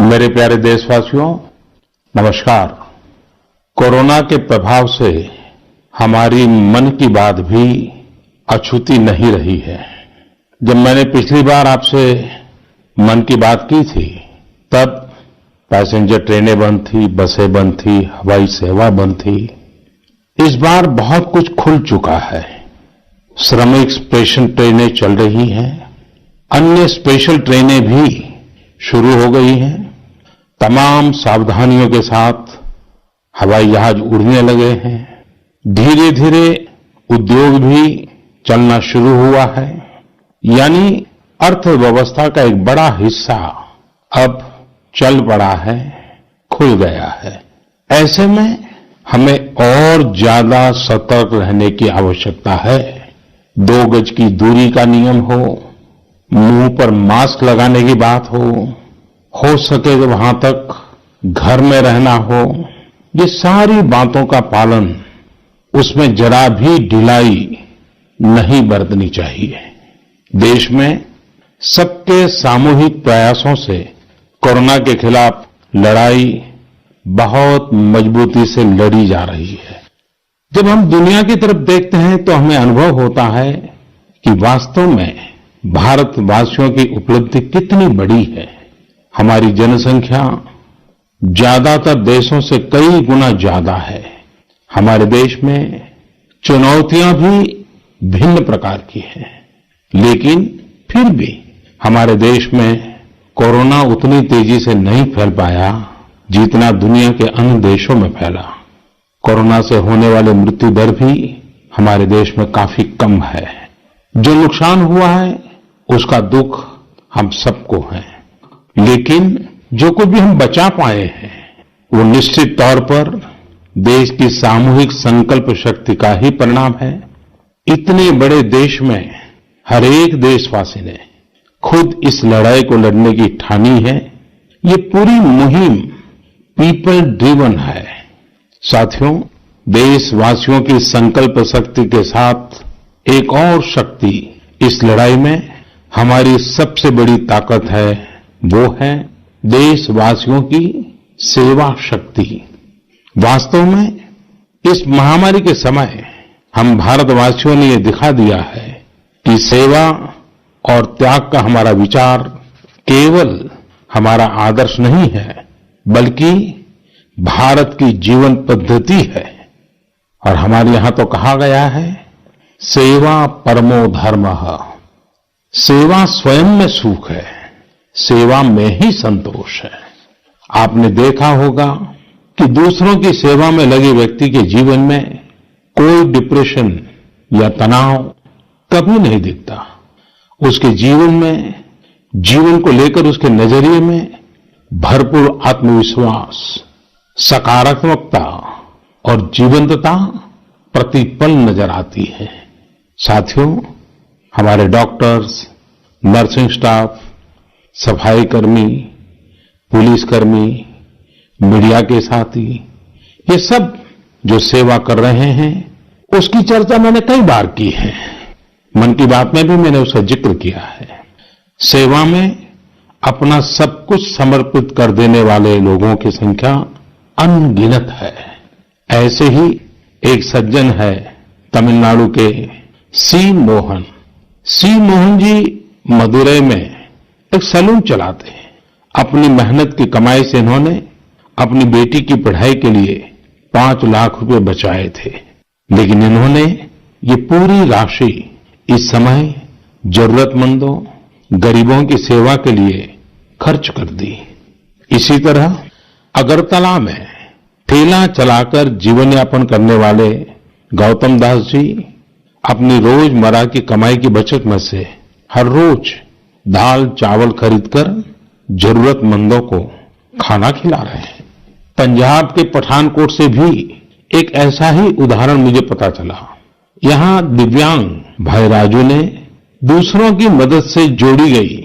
मेरे प्यारे देशवासियों, नमस्कार। कोरोना के प्रभाव से हमारी मन की बात भी अछूती नहीं रही है। जब मैंने पिछली बार आपसे मन की बात की थी, तब पैसेंजर ट्रेनें बंद थी, बसें बंद थी, हवाई सेवा बंद थी। इस बार बहुत कुछ खुल चुका है। श्रमिक स्पेशल ट्रेनें चल रही हैं, अन्य स्पेशल ट्रेनें भी शुरू हो गई हैं। तमाम सावधानियों के साथ हवाई जहाज उड़ने लगे हैं। धीरे धीरे उद्योग भी चलना शुरू हुआ है, यानी अर्थव्यवस्था का एक बड़ा हिस्सा अब चल पड़ा है, खुल गया है। ऐसे में हमें और ज्यादा सतर्क रहने की आवश्यकता है। 2 गज की दूरी का नियम हो, मुंह पर मास्क लगाने की बात हो सके तो वहां तक घर में रहना हो, ये सारी बातों का पालन, उसमें जरा भी ढिलाई नहीं बरतनी चाहिए। देश में सबके सामूहिक प्रयासों से कोरोना के खिलाफ लड़ाई बहुत मजबूती से लड़ी जा रही है। जब हम दुनिया की तरफ देखते हैं तो हमें अनुभव होता है कि वास्तव में भारतवासियों की उपलब्धि कितनी बड़ी है। हमारी जनसंख्या ज्यादातर देशों से कई गुना ज्यादा है। हमारे देश में चुनौतियां भी भिन्न प्रकार की हैं, लेकिन फिर भी हमारे देश में कोरोना उतनी तेजी से नहीं फैल पाया जितना दुनिया के अन्य देशों में फैला। कोरोना से होने वाले मृत्यु दर भी हमारे देश में काफी कम है। जो नुकसान हुआ है उसका दुख हम सबको है, लेकिन जो कुछ भी हम बचा पाए हैं वो निश्चित तौर पर देश की सामूहिक संकल्प शक्ति का ही परिणाम है। इतने बड़े देश में हर एक देशवासी ने खुद इस लड़ाई को लड़ने की ठानी है। ये पूरी मुहिम पीपल ड्रिवन है। साथियों, देशवासियों की संकल्प शक्ति के साथ एक और शक्ति इस लड़ाई में हमारी सबसे बड़ी ताकत है, वो है देशवासियों की सेवा शक्ति। वास्तव में इस महामारी के समय हम भारतवासियों ने ये दिखा दिया है कि सेवा और त्याग का हमारा विचार केवल हमारा आदर्श नहीं है, बल्कि भारत की जीवन पद्धति है। और हमारे यहां तो कहा गया है, सेवा परमो धर्मः। सेवा स्वयं में सुख है, सेवा में ही संतोष है। आपने देखा होगा कि दूसरों की सेवा में लगे व्यक्ति के जीवन में कोई डिप्रेशन या तनाव कभी नहीं दिखता। उसके जीवन में, जीवन को लेकर उसके नजरिए में भरपूर आत्मविश्वास, सकारात्मकता और जीवंतता प्रतिपल नजर आती है। साथियों, हमारे डॉक्टर्स, नर्सिंग स्टाफ, सफाई कर्मी, पुलिसकर्मी, मीडिया के साथी, ये सब जो सेवा कर रहे हैं, उसकी चर्चा मैंने कई बार की है। मन की बात में भी मैंने उसका जिक्र किया है। सेवा में अपना सब कुछ समर्पित कर देने वाले लोगों की संख्या अनगिनत है। ऐसे ही एक सज्जन है तमिलनाडु के सी मोहन। सी मोहन जी मदुरई में एक सैलून चलाते हैं। अपनी मेहनत की कमाई से इन्होंने अपनी बेटी की पढ़ाई के लिए 5 लाख रुपए बचाए थे, लेकिन इन्होंने ये पूरी राशि इस समय जरूरतमंदों, गरीबों की सेवा के लिए खर्च कर दी। इसी तरह अगरतला में ठेला चलाकर जीवन यापन करने वाले गौतम दास जी अपनी रोजमर्रा की कमाई की बचत में से हर रोज दाल चावल खरीदकर जरूरतमंदों को खाना खिला रहे हैं। पंजाब के पठानकोट से भी एक ऐसा ही उदाहरण मुझे पता चला। यहां दिव्यांग भाई राजू ने दूसरों की मदद से जोड़ी गई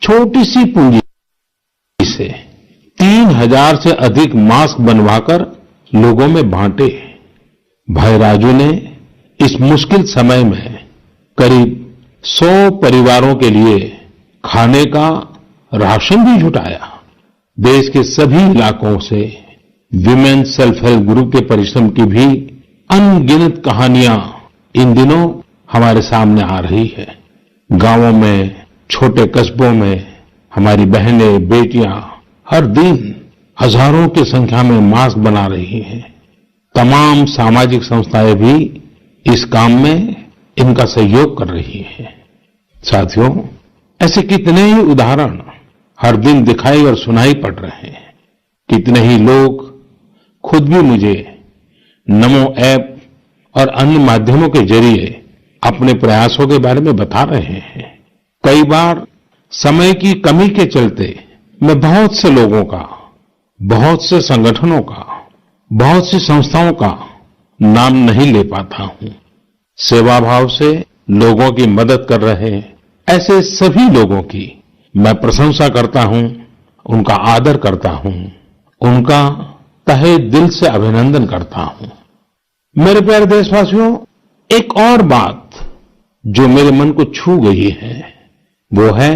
छोटी सी पूंजी से 3000 से अधिक मास्क बनवाकर लोगों में बांटे। भाई राजू ने इस मुश्किल समय में करीब 100 परिवारों के लिए खाने का राशन भी जुटाया। देश के सभी इलाकों से विमेन सेल्फ हेल्प ग्रुप के परिश्रम की भी अनगिनत कहानियां इन दिनों हमारे सामने आ रही है। गांवों में, छोटे कस्बों में हमारी बहनें, बेटियां हर दिन हजारों की संख्या में मास्क बना रही हैं। तमाम सामाजिक संस्थाएं भी इस काम में इनका सहयोग कर रही हैं। साथियों, ऐसे कितने ही उदाहरण हर दिन दिखाई और सुनाई पड़ रहे हैं। कितने ही लोग खुद भी मुझे नमो ऐप और अन्य माध्यमों के जरिए अपने प्रयासों के बारे में बता रहे हैं। कई बार समय की कमी के चलते मैं बहुत से लोगों का, बहुत से संगठनों का, बहुत सी संस्थाओं का नाम नहीं ले पाता हूं। सेवा भाव से लोगों की मदद कर रहे ऐसे सभी लोगों की मैं प्रशंसा करता हूं, उनका आदर करता हूं, उनका तहे दिल से अभिनंदन करता हूं। मेरे प्यारे देशवासियों, एक और बात जो मेरे मन को छू गई है वो है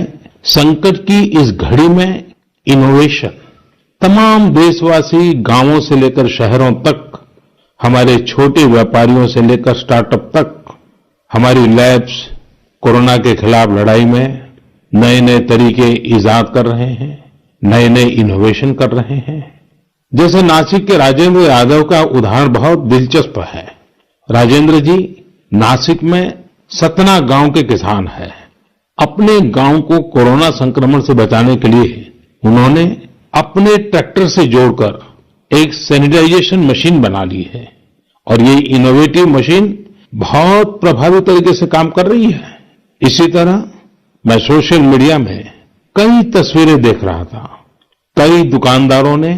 संकट की इस घड़ी में इनोवेशन। तमाम देशवासी गांवों से लेकर शहरों तक, हमारे छोटे व्यापारियों से लेकर स्टार्टअप तक, हमारी लैब्स कोरोना के खिलाफ लड़ाई में नए नए तरीके इजाद कर रहे हैं, नए नए इनोवेशन कर रहे हैं। जैसे नासिक के राजेंद्र यादव का उदाहरण बहुत दिलचस्प है। राजेंद्र जी नासिक में सतना गांव के किसान हैं। अपने गांव को कोरोना संक्रमण से बचाने के लिए उन्होंने अपने ट्रैक्टर से जोड़कर एक सैनिटाइजेशन मशीन बना ली है और ये इनोवेटिव मशीन बहुत प्रभावी तरीके से काम कर रही है। इसी तरह मैं सोशल मीडिया में कई तस्वीरें देख रहा था। कई दुकानदारों ने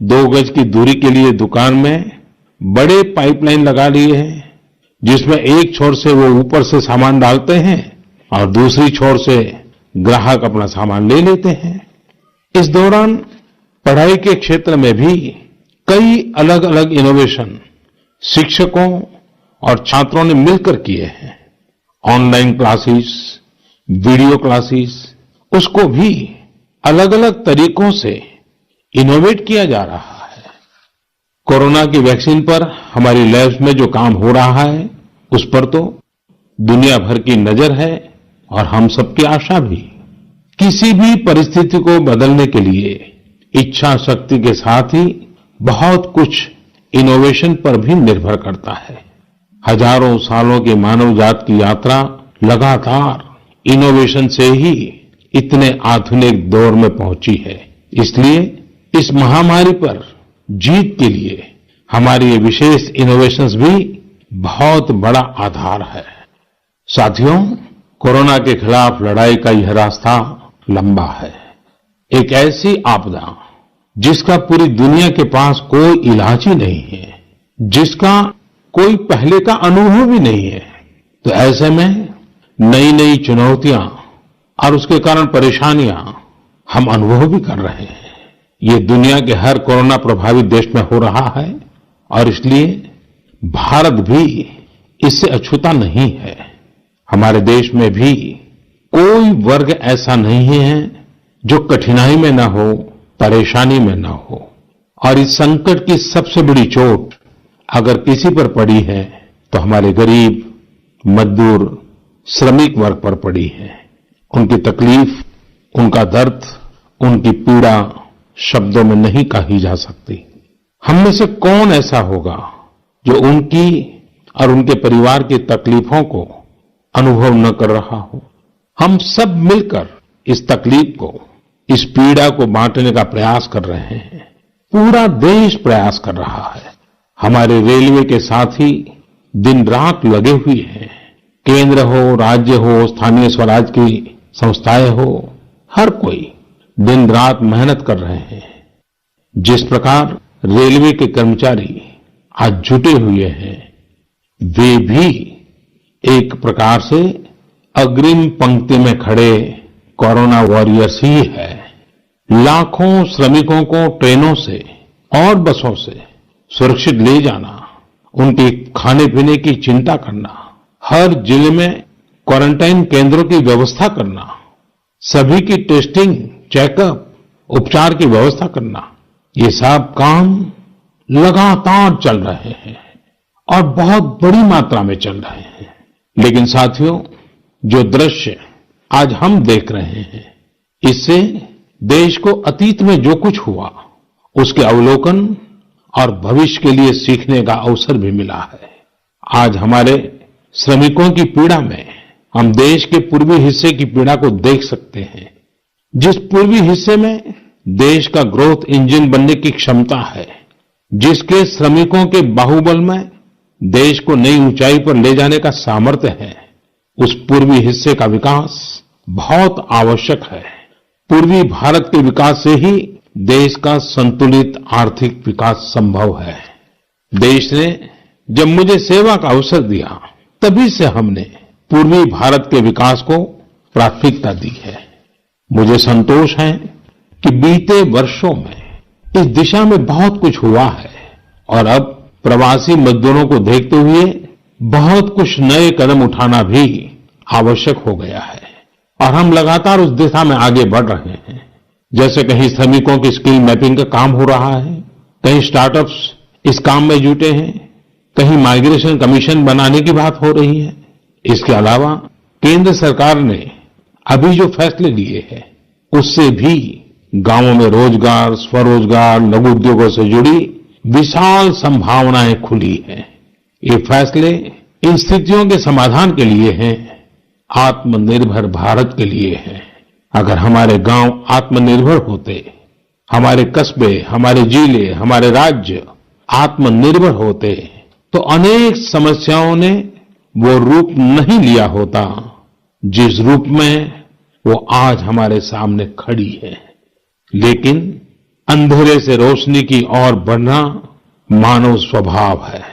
2 गज की दूरी के लिए दुकान में बड़े पाइपलाइन लगा लिए हैं, जिसमें एक छोर से वो ऊपर से सामान डालते हैं और दूसरी छोर से ग्राहक अपना सामान ले लेते हैं। इस दौरान पढ़ाई के क्षेत्र में भी कई अलग अलग इनोवेशन शिक्षकों और छात्रों ने मिलकर किए हैं। ऑनलाइन क्लासेस, वीडियो क्लासेस, उसको भी अलग अलग तरीकों से इनोवेट किया जा रहा है। कोरोना की वैक्सीन पर हमारी लैब्स में जो काम हो रहा है उस पर तो दुनिया भर की नजर है और हम सबकी आशा भी। किसी भी परिस्थिति को बदलने के लिए इच्छा शक्ति के साथ ही बहुत कुछ इनोवेशन पर भी निर्भर करता है। हजारों सालों की मानव जात की यात्रा लगातार इनोवेशन से ही इतने आधुनिक दौर में पहुंची है। इसलिए इस महामारी पर जीत के लिए हमारी ये विशेष इनोवेशंस भी बहुत बड़ा आधार है। साथियों, कोरोना के खिलाफ लड़ाई का यह रास्ता लंबा है। एक ऐसी आपदा जिसका पूरी दुनिया के पास कोई इलाज ही नहीं है, जिसका कोई पहले का अनुभव भी नहीं है, तो ऐसे में नई नई चुनौतियां और उसके कारण परेशानियां हम अनुभव भी कर रहे हैं। ये दुनिया के हर कोरोना प्रभावित देश में हो रहा है और इसलिए भारत भी इससे अछूता नहीं है। हमारे देश में भी कोई वर्ग ऐसा नहीं है जो कठिनाई में न हो, परेशानी में न हो। और इस संकट की सबसे बड़ी चोट अगर किसी पर पड़ी है तो हमारे गरीब, मजदूर, श्रमिक वर्ग पर पड़ी है। उनकी तकलीफ, उनका दर्द, उनकी पीड़ा शब्दों में नहीं कही जा सकती। हम में से कौन ऐसा होगा जो उनकी और उनके परिवार की तकलीफों को अनुभव न कर रहा हो। हम सब मिलकर इस तकलीफ को, इस पीड़ा को बांटने का प्रयास कर रहे हैं। पूरा देश प्रयास कर रहा है। हमारे रेलवे के साथी दिन रात लगे हुए हैं। केंद्र हो, राज्य हो, स्थानीय स्वराज की संस्थाएं हो, हर कोई दिन रात मेहनत कर रहे हैं। जिस प्रकार रेलवे के कर्मचारी आज जुटे हुए हैं, वे भी एक प्रकार से अग्रिम पंक्ति में खड़े कोरोना वॉरियर्स ही है। लाखों श्रमिकों को ट्रेनों से और बसों से सुरक्षित ले जाना, उनके खाने पीने की चिंता करना, हर जिले में क्वारंटाइन केंद्रों की व्यवस्था करना, सभी की टेस्टिंग, चेकअप, उपचार की व्यवस्था करना, ये सब काम लगातार चल रहे हैं और बहुत बड़ी मात्रा में चल रहे हैं। लेकिन साथियों, जो दृश्य आज हम देख रहे हैं, इससे देश को अतीत में जो कुछ हुआ उसके अवलोकन और भविष्य के लिए सीखने का अवसर भी मिला है। आज हमारे श्रमिकों की पीड़ा में हम देश के पूर्वी हिस्से की पीड़ा को देख सकते हैं। जिस पूर्वी हिस्से में देश का ग्रोथ इंजन बनने की क्षमता है, जिसके श्रमिकों के बाहुबल में देश को नई ऊंचाई पर ले जाने का सामर्थ्य है, उस पूर्वी हिस्से का विकास बहुत आवश्यक है। पूर्वी भारत के विकास से ही देश का संतुलित आर्थिक विकास संभव है। देश ने जब मुझे सेवा का अवसर दिया, तभी से हमने पूर्वी भारत के विकास को प्राथमिकता दी है। मुझे संतोष है कि बीते वर्षों में इस दिशा में बहुत कुछ हुआ है और अब प्रवासी मजदूरों को देखते हुए बहुत कुछ नए कदम उठाना भी आवश्यक हो गया है और हम लगातार उस दिशा में आगे बढ़ रहे हैं। जैसे कहीं श्रमिकों की स्किल मैपिंग का काम हो रहा है, कहीं स्टार्टअप्स इस काम में जुटे हैं, कहीं माइग्रेशन कमीशन बनाने की बात हो रही है। इसके अलावा केंद्र सरकार ने अभी जो फैसले लिए हैं, उससे भी गांवों में रोजगार, स्वरोजगार, लघु उद्योगों से जुड़ी विशाल संभावनाएं खुली हैं। ये फैसले इन स्थितियों के समाधान के लिए हैं, आत्मनिर्भर भारत के लिए हैं। अगर हमारे गांव आत्मनिर्भर होते, हमारे कस्बे, हमारे जिले, हमारे राज्य आत्मनिर्भर होते, तो अनेक समस्याओं ने वो रूप नहीं लिया होता जिस रूप में वो आज हमारे सामने खड़ी है। लेकिन अंधेरे से रोशनी की ओर बढ़ना मानव स्वभाव है।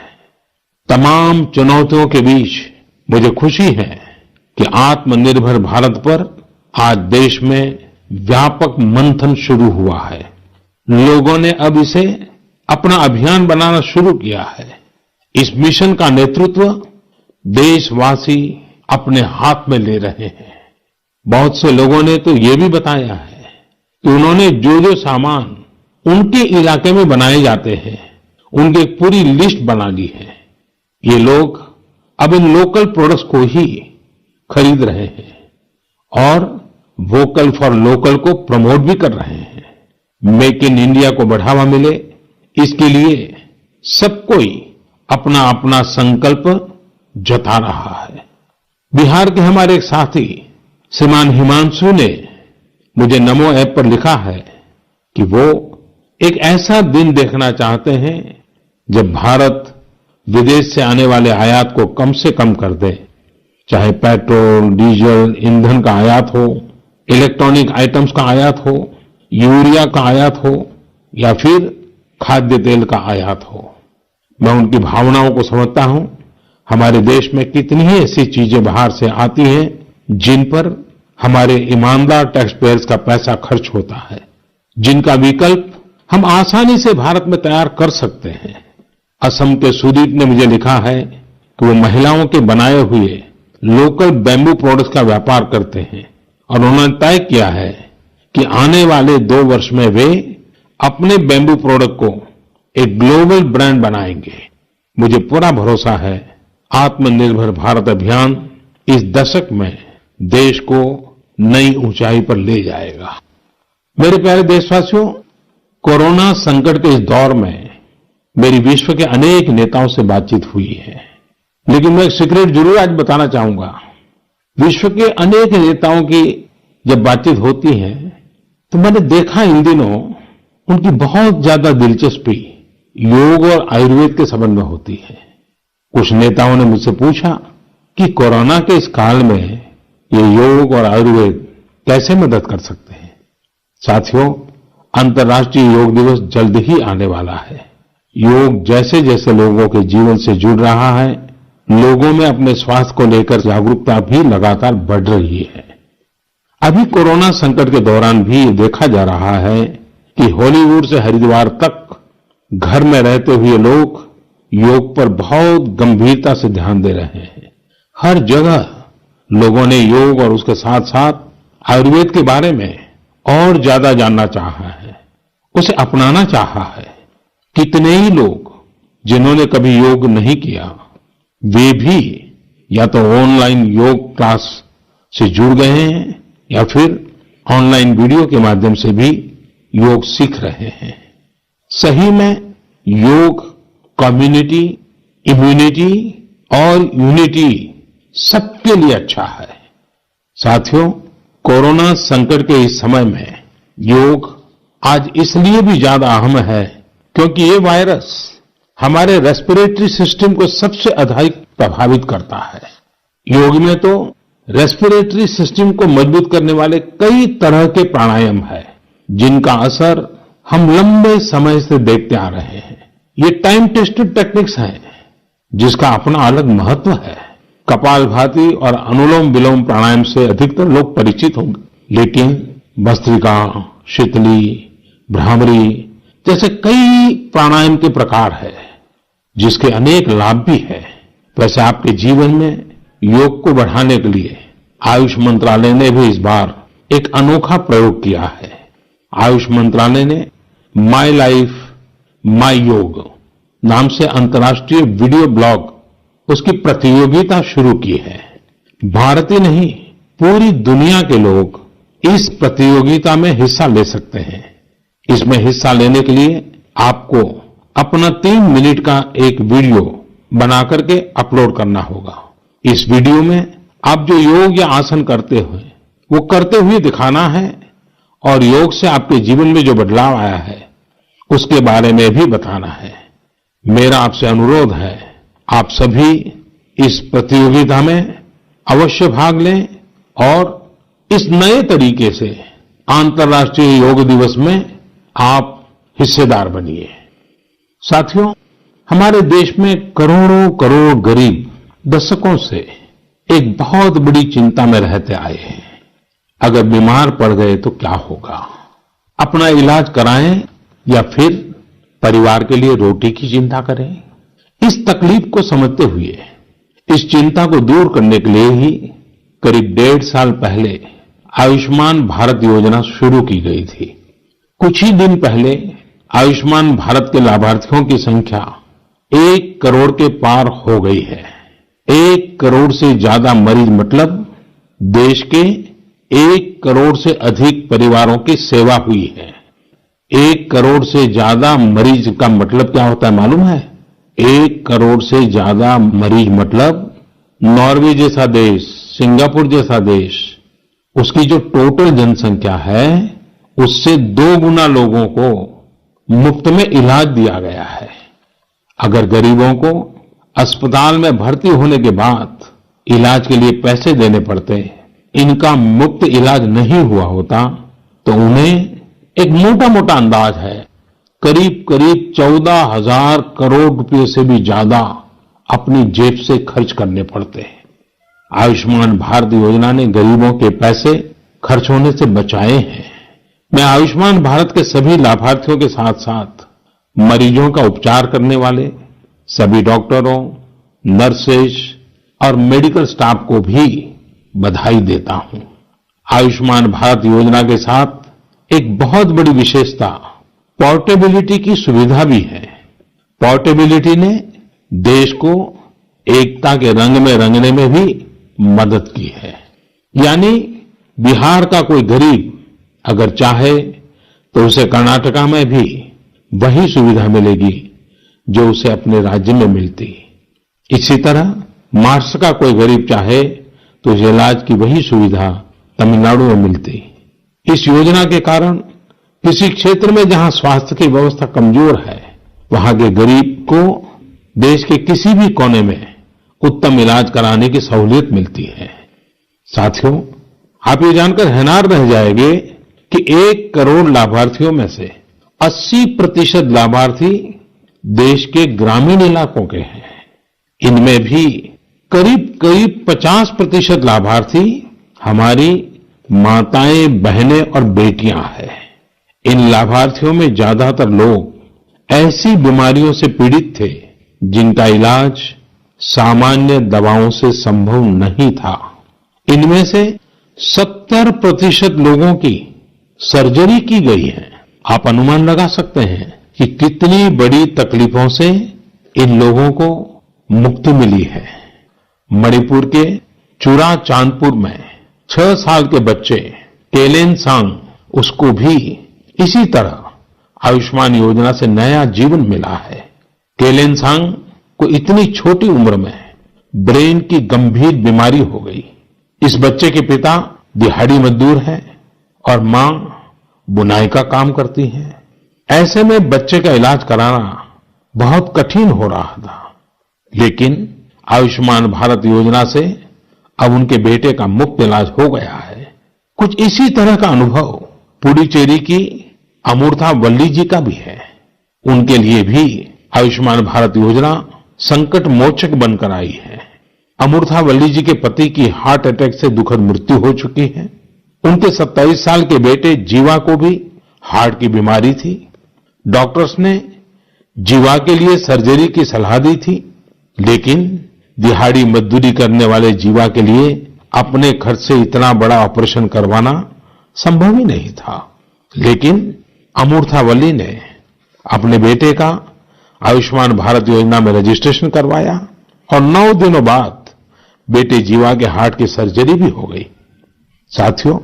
तमाम चुनौतियों के बीच मुझे खुशी है कि आत्मनिर्भर भारत पर आज देश में व्यापक मंथन शुरू हुआ है। लोगों ने अब इसे अपना अभियान बनाना शुरू किया है। इस मिशन का नेतृत्व देशवासी अपने हाथ में ले रहे हैं। बहुत से लोगों ने तो ये भी बताया है कि उन्होंने जो जो सामान उनके इलाके में बनाए जाते हैं, उनकी एक पूरी लिस्ट बना ली है। ये लोग अब इन लोकल प्रोडक्ट्स को ही खरीद रहे हैं और वोकल फॉर लोकल को प्रमोट भी कर रहे हैं। मेक इन इंडिया को बढ़ावा मिले, इसके लिए सब कोई अपना अपना संकल्प जता रहा है। बिहार के हमारे एक साथी श्रीमान हिमांशु ने मुझे नमो ऐप पर लिखा है कि वो एक ऐसा दिन देखना चाहते हैं जब भारत विदेश से आने वाले आयात को कम से कम कर दे, चाहे पेट्रोल, डीजल, ईंधन का आयात हो, इलेक्ट्रॉनिक आइटम्स का आयात हो, यूरिया का आयात हो या फिर खाद्य तेल का आयात हो। मैं उनकी भावनाओं को समझता हूं। हमारे देश में कितनी ही ऐसी चीजें बाहर से आती हैं जिन पर हमारे ईमानदार टैक्स पेयर्स का पैसा खर्च होता है, जिनका विकल्प हम आसानी से भारत में तैयार कर सकते हैं। असम के सुदीप ने मुझे लिखा है कि वो महिलाओं के बनाए हुए लोकल बैम्बू प्रोडक्ट्स का व्यापार करते हैं और उन्होंने तय किया है कि आने वाले 2 वर्ष में वे अपने बैम्बू प्रोडक्ट को एक ग्लोबल ब्रांड बनाएंगे। मुझे पूरा भरोसा है आत्मनिर्भर भारत अभियान इस दशक में देश को नई ऊंचाई पर ले जाएगा। मेरे प्यारे देशवासियों, कोरोना संकट के इस दौर में मेरी विश्व के अनेक नेताओं से बातचीत हुई है, लेकिन मैं एक सीक्रेट जरूर आज बताना चाहूंगा। विश्व के अनेक नेताओं की जब बातचीत होती है तो मैंने देखा इन दिनों उनकी बहुत ज्यादा दिलचस्पी योग और आयुर्वेद के संबंध में होती है। कुछ नेताओं ने मुझसे पूछा कि कोरोना के इस काल में ये योग और आयुर्वेद कैसे मदद कर सकते हैं। साथियों, अंतर्राष्ट्रीय योग दिवस जल्द ही आने वाला है। योग जैसे जैसे लोगों के जीवन से जुड़ रहा है, लोगों में अपने स्वास्थ्य को लेकर जागरूकता भी लगातार बढ़ रही है। अभी कोरोना संकट के दौरान भी ये देखा जा रहा है कि हॉलीवुड से हरिद्वार तक घर में रहते हुए लोग योग पर बहुत गंभीरता से ध्यान दे रहे हैं। हर जगह लोगों ने योग और उसके साथ साथ आयुर्वेद के बारे में और ज्यादा जानना चाहा है, उसे अपनाना चाहा है। कितने ही लोग जिन्होंने कभी योग नहीं किया, वे भी या तो ऑनलाइन योग क्लास से जुड़ गए हैं या फिर ऑनलाइन वीडियो के माध्यम से भी योग सीख रहे हैं। सही में योग कम्युनिटी, इम्यूनिटी और यूनिटी सबके लिए अच्छा है। साथियों, कोरोना संकट के इस समय में योग आज इसलिए भी ज्यादा अहम है क्योंकि ये वायरस हमारे रेस्पिरेटरी सिस्टम को सबसे अधिक प्रभावित करता है। योग में तो रेस्पिरेटरी सिस्टम को मजबूत करने वाले कई तरह के प्राणायाम है, जिनका असर हम लंबे समय से देखते आ रहे हैं। ये टाइम टेस्टेड टेक्निक्स हैं, जिसका अपना अलग महत्व है। कपालभाति और अनुलोम विलोम प्राणायाम से अधिकतर लोग परिचित होंगे, लेकिन भस्त्रिका, शीतली, भ्रामरी जैसे कई प्राणायाम के प्रकार है, जिसके अनेक लाभ भी है। वैसे आपके जीवन में योग को बढ़ाने के लिए आयुष मंत्रालय ने भी इस बार एक अनोखा प्रयोग किया है। आयुष मंत्रालय ने माय लाइफ माय योग नाम से अंतर्राष्ट्रीय वीडियो ब्लॉग उसकी प्रतियोगिता शुरू की है। भारत ही नहीं, पूरी दुनिया के लोग इस प्रतियोगिता में हिस्सा ले सकते हैं। इसमें हिस्सा लेने के लिए आपको अपना 3 मिनट का एक वीडियो बना करके अपलोड करना होगा। इस वीडियो में आप जो योग या आसन करते हुए वो करते हुए दिखाना है और योग से आपके जीवन में जो बदलाव आया है उसके बारे में भी बताना है। मेरा आपसे अनुरोध है, आप सभी इस प्रतियोगिता में अवश्य भाग लें और इस नए तरीके से अंतर्राष्ट्रीय योग दिवस में आप हिस्सेदार बनिए। साथियों, हमारे देश में करोड़ों करोड़ गरीब दशकों से एक बहुत बड़ी चिंता में रहते आए हैं। अगर बीमार पड़ गए तो क्या होगा? अपना इलाज कराएं या फिर परिवार के लिए रोटी की चिंता करें? इस तकलीफ को समझते हुए इस चिंता को दूर करने के लिए ही करीब 1.5 साल पहले आयुष्मान भारत योजना शुरू की गई थी। कुछ ही दिन पहले आयुष्मान भारत के लाभार्थियों की संख्या 1 करोड़ के पार हो गई है। 1 करोड़ से ज्यादा मरीज मतलब देश के 1 करोड़ से अधिक परिवारों की सेवा हुई है। 1 करोड़ से ज्यादा मरीज का मतलब क्या होता है मालूम है? 1 करोड़ से ज्यादा मरीज मतलब नॉर्वे जैसा देश, सिंगापुर जैसा देश, उसकी जो टोटल जनसंख्या है उससे 2 गुना लोगों को मुफ्त में इलाज दिया गया है। अगर गरीबों को अस्पताल में भर्ती होने के बाद इलाज के लिए पैसे देने पड़ते, इनका मुफ्त इलाज नहीं हुआ होता, तो उन्हें एक मोटा मोटा अंदाज है करीब करीब 14,000 करोड़ रुपए से भी ज्यादा अपनी जेब से खर्च करने पड़ते हैं। आयुष्मान भारत योजना ने गरीबों के पैसे खर्च होने से बचाए हैं। मैं आयुष्मान भारत के सभी लाभार्थियों के साथ साथ मरीजों का उपचार करने वाले सभी डॉक्टरों, नर्सेज और मेडिकल स्टाफ को भी बधाई देता हूं। आयुष्मान भारत योजना के साथ एक बहुत बड़ी विशेषता पोर्टेबिलिटी की सुविधा भी है। पोर्टेबिलिटी ने देश को एकता के रंग में रंगने में भी मदद की है। यानी बिहार का कोई गरीब अगर चाहे तो उसे कर्नाटका में भी वही सुविधा मिलेगी जो उसे अपने राज्य में मिलती। इसी तरह महाराष्ट्र का कोई गरीब चाहे तो उसे इलाज की वही सुविधा तमिलनाडु में मिलती। इस योजना के कारण किसी क्षेत्र में जहां स्वास्थ्य की व्यवस्था कमजोर है, वहां के गरीब को देश के किसी भी कोने में उत्तम इलाज कराने की सहूलियत मिलती है। साथियों, आप ये जानकर हैरान रह जाएंगे कि 1 करोड़ लाभार्थियों में से 80% लाभार्थी देश के ग्रामीण इलाकों के हैं। इनमें भी करीब करीब 50% लाभार्थी हमारी माताएं, बहनें और बेटियां हैं। इन लाभार्थियों में ज्यादातर लोग ऐसी बीमारियों से पीड़ित थे जिनका इलाज सामान्य दवाओं से संभव नहीं था। इनमें से 70% लोगों की सर्जरी की गई है। आप अनुमान लगा सकते हैं कि कितनी बड़ी तकलीफों से इन लोगों को मुक्ति मिली है। मणिपुर के चुरा चांदपुर में 6 साल के बच्चे केलेनसांग, उसको भी इसी तरह आयुष्मान योजना से नया जीवन मिला है। केलेनसांग को इतनी छोटी उम्र में ब्रेन की गंभीर बीमारी हो गई। इस बच्चे के पिता दिहाड़ी मजदूर हैं और मां बुनाई का काम करती हैं। ऐसे में बच्चे का इलाज कराना बहुत कठिन हो रहा था, लेकिन आयुष्मान भारत योजना से अब उनके बेटे का मुफ्त इलाज हो गया है। कुछ इसी तरह का अनुभव पुडुचेरी की अमूर्था वल्ली जी का भी है। उनके लिए भी आयुष्मान भारत योजना संकट मोचक बनकर आई है। अमूर्था वल्ली जी के पति की हार्ट अटैक से दुखद मृत्यु हो चुकी है। उनके 27 साल के बेटे जीवा को भी हार्ट की बीमारी थी। डॉक्टर्स ने जीवा के लिए सर्जरी की सलाह दी थी, लेकिन दिहाड़ी मजदूरी करने वाले जीवा के लिए अपने खर्च से इतना बड़ा ऑपरेशन करवाना संभव ही नहीं था। लेकिन अमूर्था वल्ली ने अपने बेटे का आयुष्मान भारत योजना में रजिस्ट्रेशन करवाया और 9 दिनों बाद बेटे जीवा के हार्ट की सर्जरी भी हो गई। साथियों,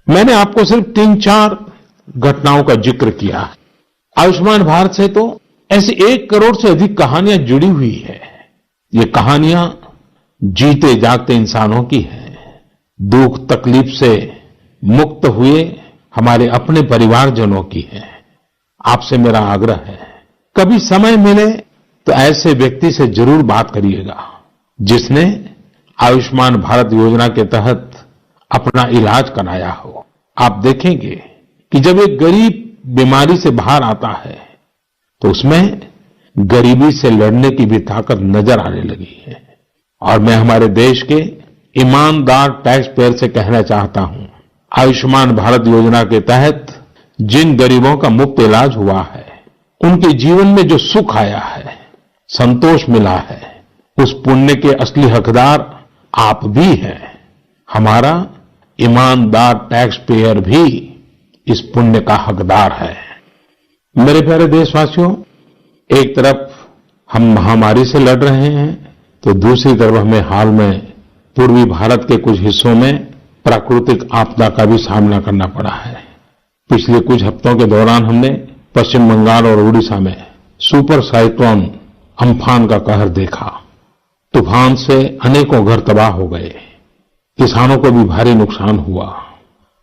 मैंने आपको सिर्फ 3-4 घटनाओं का जिक्र किया है। आयुष्मान भारत से तो ऐसी 1 करोड़ से अधिक कहानियां जुड़ी हुई है। ये कहानियां जीते जागते इंसानों की हैं। दुख तकलीफ से मुक्त हुए हमारे अपने परिवारजनों की है। आपसे मेरा आग्रह है, कभी समय मिले तो ऐसे व्यक्ति से जरूर बात करिएगा जिसने आयुष्मान भारत योजना के तहत अपना इलाज कराया हो। आप देखेंगे कि जब एक गरीब बीमारी से बाहर आता है तो उसमें गरीबी से लड़ने की भी ताकत नजर आने लगी है। और मैं हमारे देश के ईमानदार टैक्स पेयर से कहना चाहता हूं, आयुष्मान भारत योजना के तहत जिन गरीबों का मुफ्त इलाज हुआ है, उनके जीवन में जो सुख आया है, संतोष मिला है, उस पुण्य के असली हकदार आप भी हैं। हमारा ईमानदार टैक्स पेयर भी इस पुण्य का हकदार है। मेरे प्यारे देशवासियों, एक तरफ हम महामारी से लड़ रहे हैं तो दूसरी तरफ हमें हाल में पूर्वी भारत के कुछ हिस्सों में प्राकृतिक आपदा का भी सामना करना पड़ा है। पिछले कुछ हफ्तों के दौरान हमने पश्चिम बंगाल और उड़ीसा में सुपर साइक्लोन अम्फान का कहर देखा। तूफान से अनेकों घर तबाह हो गए, किसानों को भी भारी नुकसान हुआ।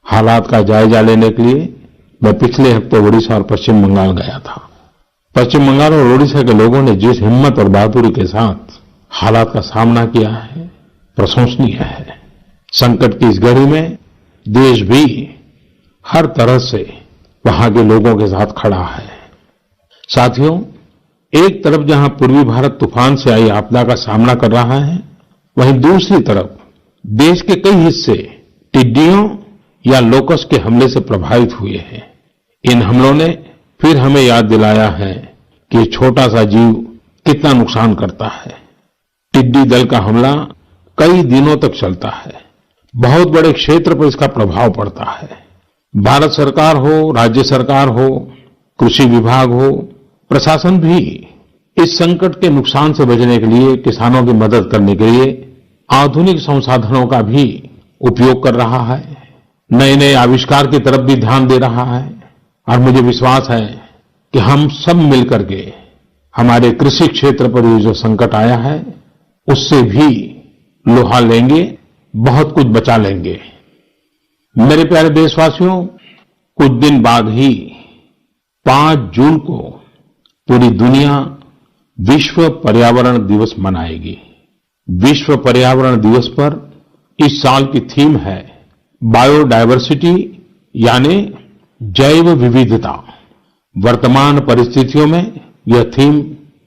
हालात का जायजा लेने के लिए मैं पिछले हफ्ते उड़ीसा और पश्चिम बंगाल गया था। पश्चिम बंगाल और उड़ीसा के लोगों ने जिस हिम्मत और बहादुरी के साथ हालात का सामना किया है, प्रशंसनीय है। संकट की इस घड़ी में देश भी हर तरह से वहां के लोगों के साथ खड़ा है। साथियों, एक तरफ जहां पूर्वी भारत तूफान से आई आपदा का सामना कर रहा है, वहीं दूसरी तरफ देश के कई हिस्से टिड्डियों या लोकस के हमले से प्रभावित हुए हैं। इन हमलों ने फिर हमें याद दिलाया है कि ये छोटा सा जीव कितना नुकसान करता है। टिड्डी दल का हमला कई दिनों तक चलता है, बहुत बड़े क्षेत्र पर इसका प्रभाव पड़ता है। भारत सरकार हो, राज्य सरकार हो, कृषि विभाग हो, प्रशासन भी इस संकट के नुकसान से बचने के लिए, किसानों की मदद करने के लिए आधुनिक संसाधनों का भी उपयोग कर रहा है। नए नए आविष्कार की तरफ भी ध्यान दे रहा है। और मुझे विश्वास है कि हम सब मिलकर के हमारे कृषि क्षेत्र पर ये जो संकट आया है, उससे भी लोहा लेंगे, बहुत कुछ बचा लेंगे। मेरे प्यारे देशवासियों, कुछ दिन बाद ही 5 जून को पूरी दुनिया विश्व पर्यावरण दिवस मनाएगी। विश्व पर्यावरण दिवस पर इस साल की थीम है बायोडायवर्सिटी, यानी जैव विविधता। वर्तमान परिस्थितियों में यह थीम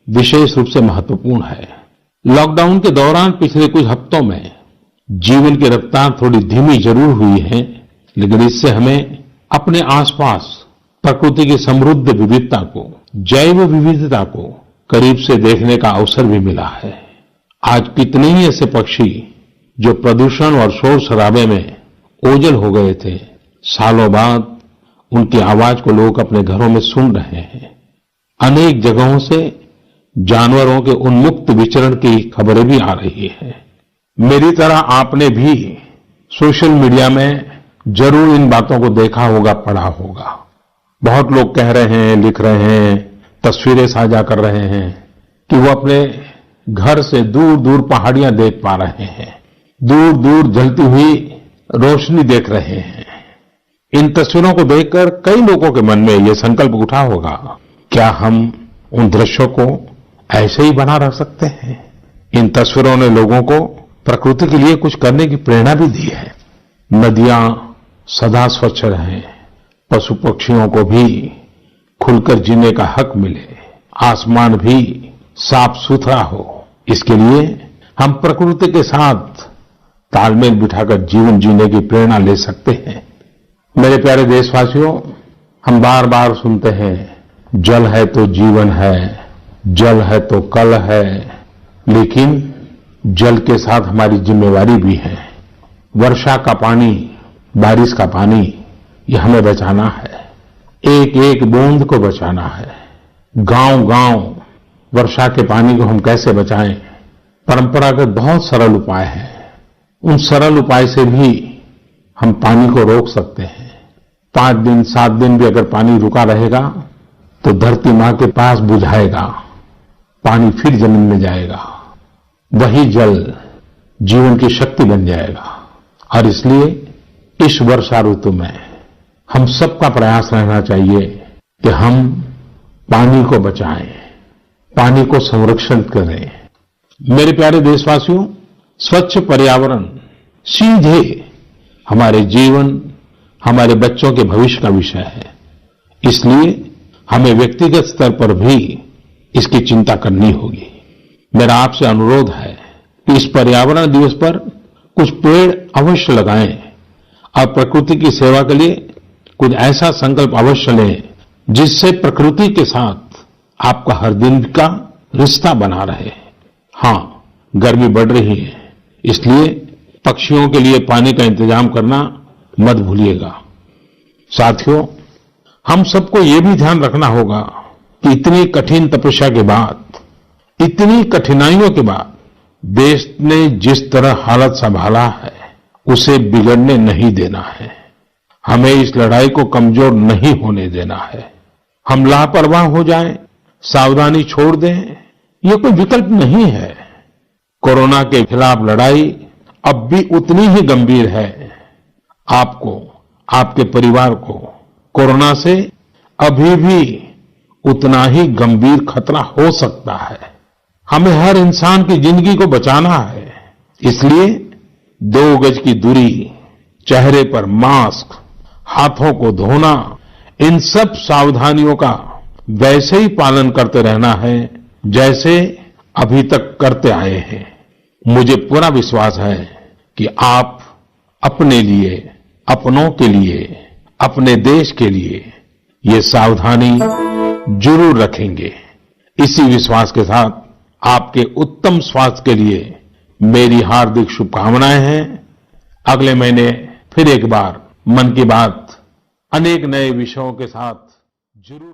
विशेष रूप से महत्वपूर्ण है। लॉकडाउन के दौरान पिछले कुछ हफ्तों में जीवन की रफ्तार थोड़ी धीमी जरूर हुई है, लेकिन इससे हमें अपने आसपास प्रकृति की समृद्ध विविधता को, जैव विविधता को करीब से देखने का अवसर भी मिला है। आज कितने ही ऐसे पक्षी जो प्रदूषण और शोर शराबे में ओझल हो गए थे, सालों बाद उनकी आवाज को लोग अपने घरों में सुन रहे हैं। अनेक जगहों से जानवरों के उन्मुक्त विचरण की खबरें भी आ रही हैं। मेरी तरह आपने भी सोशल मीडिया में जरूर इन बातों को देखा होगा, पढ़ा होगा। बहुत लोग कह रहे हैं, लिख रहे हैं, तस्वीरें साझा कर रहे हैं कि वो अपने घर से दूर दूर पहाड़ियां देख पा रहे हैं, दूर दूर जलती हुई रोशनी देख रहे हैं। इन तस्वीरों को देखकर कई लोगों के मन में ये संकल्प उठा होगा, क्या हम उन दृश्यों को ऐसे ही बना रख सकते हैं? इन तस्वीरों ने लोगों को प्रकृति के लिए कुछ करने की प्रेरणा भी दी है। नदियां सदा स्वच्छ रहें, पशु पक्षियों को भी खुलकर जीने का हक मिले, आसमान भी साफ सुथरा हो, इसके लिए हम प्रकृति के साथ तालमेल बिठाकर जीवन जीने की प्रेरणा ले सकते हैं। मेरे प्यारे देशवासियों, हम बार बार सुनते हैं, जल है तो जीवन है, जल है तो कल है, लेकिन जल के साथ हमारी जिम्मेवारी भी है। वर्षा का पानी, बारिश का पानी, ये हमें बचाना है, एक एक बूंद को बचाना है। गांव गांव वर्षा के पानी को हम कैसे बचाएं? परंपरागत बहुत सरल उपाय है। उन सरल उपाय से भी हम पानी को रोक सकते हैं। 5 दिन 7 दिन भी अगर पानी रुका रहेगा तो धरती मां के पास बुझाएगा, पानी फिर जमीन में जाएगा, वही जल जीवन की शक्ति बन जाएगा। और इसलिए इस वर्षा ऋतु में हम सबका प्रयास रहना चाहिए कि हम पानी को बचाएं, पानी को संरक्षण करें। मेरे प्यारे देशवासियों, स्वच्छ पर्यावरण सीधे हमारे जीवन, हमारे बच्चों के भविष्य का विषय है। इसलिए हमें व्यक्तिगत स्तर पर भी इसकी चिंता करनी होगी। मेरा आपसे अनुरोध है कि इस पर्यावरण दिवस पर कुछ पेड़ अवश्य लगाएं और प्रकृति की सेवा के लिए कुछ ऐसा संकल्प अवश्य लें जिससे प्रकृति के साथ आपका हर दिन का रिश्ता बना रहे। हाँ, गर्मी बढ़ रही है, इसलिए पक्षियों के लिए पानी का इंतजाम करना मत भूलिएगा। साथियों, हम सबको ये भी ध्यान रखना होगा कि इतनी कठिन तपस्या के बाद, इतनी कठिनाइयों के बाद देश ने जिस तरह हालत संभाला है, उसे बिगड़ने नहीं देना है। हमें इस लड़ाई को कमजोर नहीं होने देना है। हम लापरवाह हो जाएं, सावधानी छोड़ दें, ये कोई विकल्प नहीं है। कोरोना के खिलाफ लड़ाई अब भी उतनी ही गंभीर है। आपको, आपके परिवार को कोरोना से अभी भी उतना ही गंभीर खतरा हो सकता है। हमें हर इंसान की जिंदगी को बचाना है। इसलिए 2 गज की दूरी, चेहरे पर मास्क, हाथों को धोना, इन सब सावधानियों का वैसे ही पालन करते रहना है जैसे अभी तक करते आए हैं। मुझे पूरा विश्वास है कि आप अपने लिए, अपनों के लिए, अपने देश के लिए ये सावधानी जरूर रखेंगे। इसी विश्वास के साथ आपके उत्तम स्वास्थ्य के लिए मेरी हार्दिक शुभकामनाएं हैं। अगले महीने फिर एक बार मन की बात अनेक नए विषयों के साथ जरूर